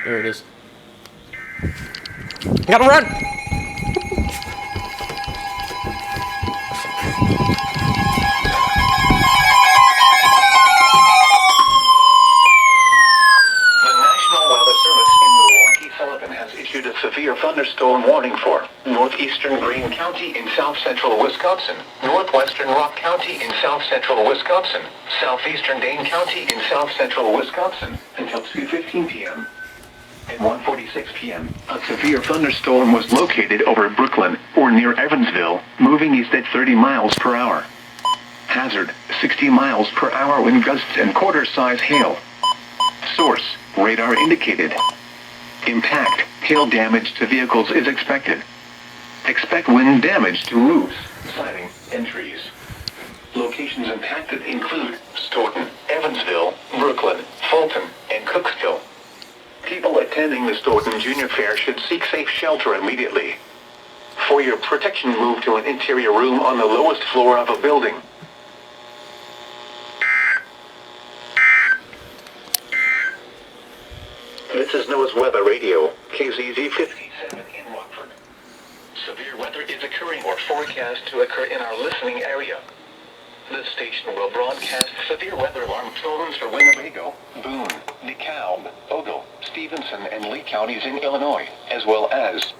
there it is. I gotta run! Issued a severe thunderstorm warning for northeastern Greene County in south-central Wisconsin, northwestern Rock County in south-central Wisconsin, southeastern Dane County in south-central Wisconsin, until 2:15 p.m. At 1:46 p.m., a severe thunderstorm was located over Brooklyn, or near Evansville, moving east at 30 miles per hour. Hazard, 60 miles per hour wind gusts and quarter-size hail. Source, radar indicated. Impact, hail damage to vehicles is expected. Expect wind damage to roofs, siding, and trees. Locations impacted include Stoughton, Evansville, Brooklyn, Fulton, and Cooksville. People attending the Stoughton Junior Fair should seek safe shelter immediately. For your protection, move to an interior room on the lowest floor of a building. This is NOAA's Weather Radio, KZZ 57 in Rockford. Severe weather is occurring or forecast to occur in our listening area. This station will broadcast severe weather alarm tones for Winnebago, Boone, DeKalb, Ogle, Stevenson, and Lee counties in Illinois, as well as